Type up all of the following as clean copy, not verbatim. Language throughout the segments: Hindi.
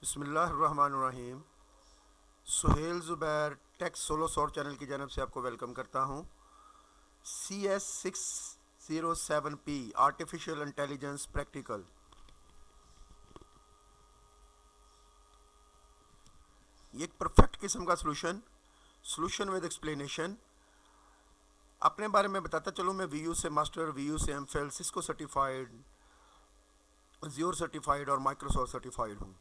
बिस्मिल्लाहिर्रहमानिर्रहीम। सुहेल ज़ुबैर टेक सोलो सॉर चैनल की जानब से आपको वेलकम करता हूँ। CS607P आर्टिफिशियल इंटेलिजेंस प्रैक्टिकल, ये एक परफेक्ट किस्म का सॉल्यूशन विद एक्सप्लेनेशन। अपने बारे में बताता चलूँ, मैं VU से मास्टर, VU से MPhil, सिस्को सर्टिफाइड, ज़्योर सर्टिफाइड और माइक्रोसॉफ्ट सर्टिफाइड हूँ।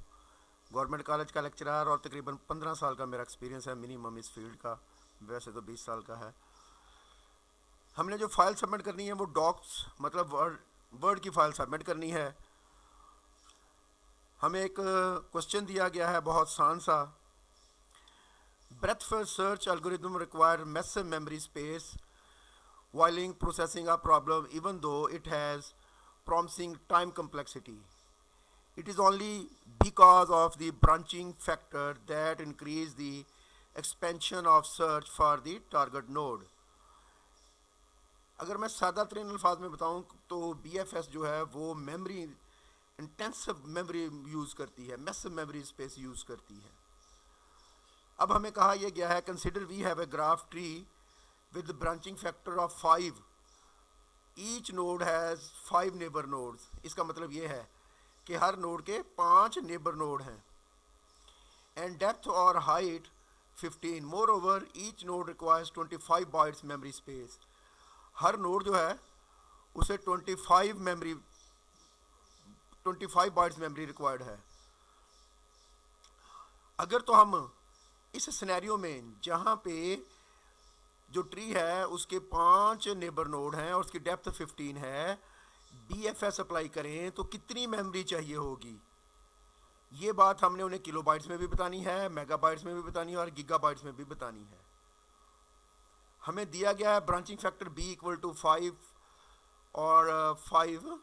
गवर्नमेंट कॉलेज का लेक्चरर और तकरीबन 15 साल का मेरा एक्सपीरियंस है मिनिमम इस फील्ड का, वैसे तो 20 साल का है। हमने जो फाइल सबमिट करनी है वो डॉक्स मतलब वर्ड की फाइल सबमिट करनी है। हमें एक क्वेश्चन दिया गया है बहुत आसान सा। Breath first search algorithm require massive memory space while processing a problem even though it has promising time complexity. It is only because of the branching factor that increase the expansion of search for the target node. अगर मैं सादा तरीन अल्फाज में बताऊं तो BFS जो है वो मेमोरी इंटेंसिव मेमोरी यूज़ करती है, मैसिव मेमोरी स्पेस यूज़ करती है। अब हमें कहा यह गया है, consider we have a graph tree with branching factor of 5, each node has 5 neighbour nodes. इसका मतलब ये है कि हर नोड के 5 नेबर नोड हैं। एंड डेप्थ और height 15। Moreover each node requires 25 bytes memory space. हर नोड जो है उसे 25 बाइट्स मेमोरी रिक्वायर्ड है। अगर तो हम इस सिनेरियो में जहाँ पे जो ट्री है उसके 5 नेबर नोड हैं और उसकी डेप्थ 15 है, BFS अप्लाई करें तो कितनी मेमोरी चाहिए होगी, ये बात हमने उन्हें किलोबाइट्स में भी बतानी है, मेगाबाइट्स में भी बतानी है और गीगाबाइट्स में भी बतानी है। हमें दिया गया है branching factor B equal to 5 और 5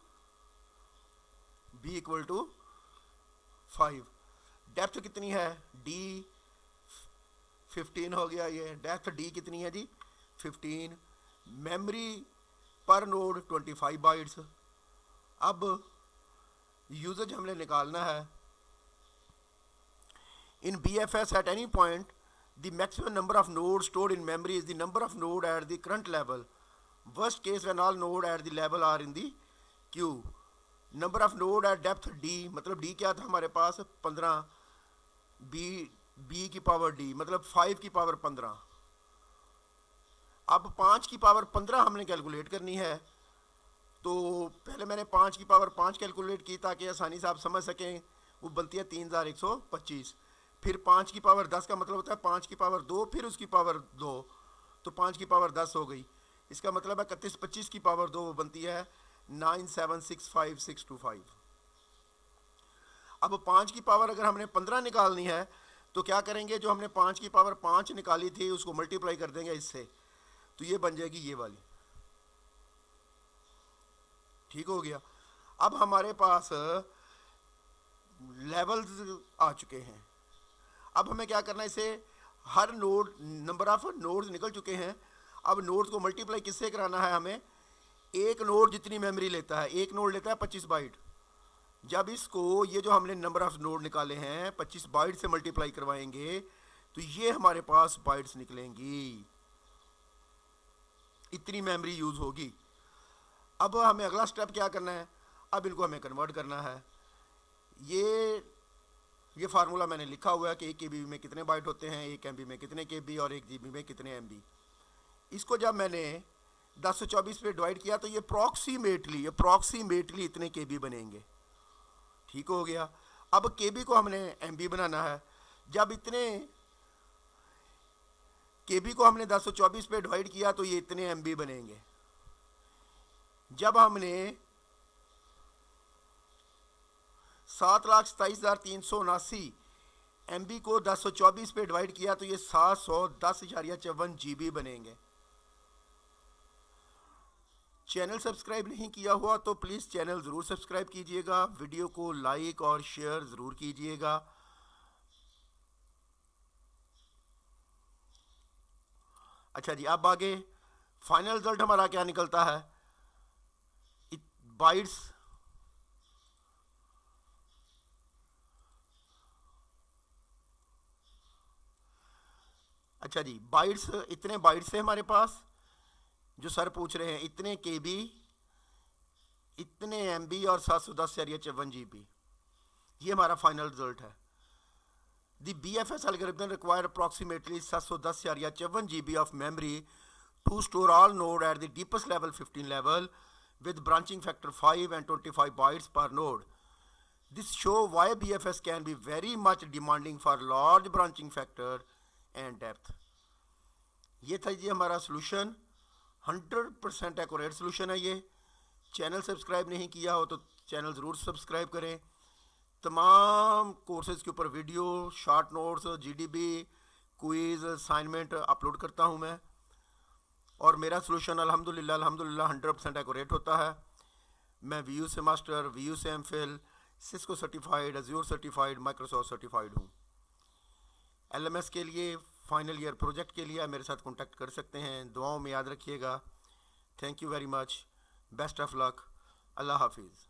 डेप्थ कितनी है, D 15 हो गया। ये डेप्थ D कितनी है जी, 15। मेमोरी पर नोड 25 बाइट्स। अब यूजेज हमने निकालना है। In BFS at any point the maximum number of node stored in memory is the number of node at the current level. Worst case when all node at the level are in the queue. Number of node at depth D, मतलब D क्या था हमारे पास 15, B की पावर D मतलब 5 की पावर 15। अब 5 की पावर 15 हमने कैलकुलेट करनी है, तो पहले मैंने 5 की पावर 5 कैलकुलेट की ताकि आसानी से आप समझ सकें। वो बनती है 3125। फिर 5 की पावर 10 का मतलब होता है 5 की पावर 2, फिर उसकी पावर 2, तो 5 की पावर 10 हो गई। इसका मतलब है 3125 की पावर 2 वो बनती है 9765625। अब 5 की पावर अगर हमने 15 निकालनी है तो क्या करेंगे, जो हमने 5 की पावर 5 निकाली थी उसको मल्टीप्लाई कर देंगे इससे, तो ये बन जाएगी ये वाली। ठीक हो गया। अब हमारे पास लेवल्स आ चुके हैं। अब हमें क्या करना है, इसे हर नोड, नंबर ऑफ नोड्स निकल चुके हैं। अब नोड्स को मल्टीप्लाई किससे कराना है हमें, एक नोड जितनी मेमोरी लेता है, एक नोड लेता है 25 बाइट। जब इसको ये जो हमने नंबर ऑफ नोड निकाले हैं 25 बाइट से मल्टीप्लाई करवाएंगे तो ये हमारे पास बाइट्स निकलेंगी, इतनी मेमोरी यूज होगी। अब हमें अगला स्टेप क्या करना है, अब इनको हमें कन्वर्ट करना है। ये फार्मूला मैंने लिखा हुआ है कि 1 KB में कितने बाइट होते हैं, 1 MB में कितने KB और 1 GB में कितने MB। इसको जब मैंने 1024 पे डिवाइड किया तो ये अप्रॉक्सीमेटली इतने KB बनेंगे। ठीक हो गया। अब KB को हमने MB बनाना है। जब इतने KB को हमने 1024 पे डिवाइड किया तो ये इतने MB बनेंगे। जब हमने 7,27,379 MB को 1024 पे डिवाइड किया तो ये 710.54 GB बनेंगे। चैनल सब्सक्राइब नहीं किया हुआ तो प्लीज़ चैनल ज़रूर सब्सक्राइब कीजिएगा, वीडियो को लाइक और शेयर ज़रूर कीजिएगा। अच्छा जी, अब आगे फाइनल रिजल्ट हमारा क्या निकलता है, बाइट्स अच्छा जी, बाइट्स, इतने बाइट्स है हमारे पास जो सर पूछ रहे हैं, इतने KB, इतने MB और 710 या 54 GB, ये हमारा फाइनल रिजल्ट है। The BFS algorithm require approximately 710 या 54 GB of memory to store all node at the deepest level 15 level with branching factor 5 and 25 bytes per node. This show why BFS can be very much demanding for large branching factor and depth. ये था जी हमारा सोल्यूशन, 100% एक्यूरेट सोल्यूशन है ये। चैनल सब्सक्राइब नहीं किया हो तो चैनल ज़रूर सब्सक्राइब करें। तमाम कोर्सेज़ के ऊपर video, short notes, GDB, quiz, assignment upload करता हूँ मैं, और मेरा सोल्यूशन अल्हम्दुलिल्लाह 100% एक्यूरेट होता है। मैं VU से मास्टर, VU से MPhil, Cisco certified, Azure certified, Microsoft certified हूँ। LMS के लिए, फाइनल ईयर प्रोजेक्ट के लिए मेरे साथ कॉन्टैक्ट कर सकते हैं। दुआओं में याद रखिएगा। Thank you very much, best of luck, अल्लाह हाफिज़।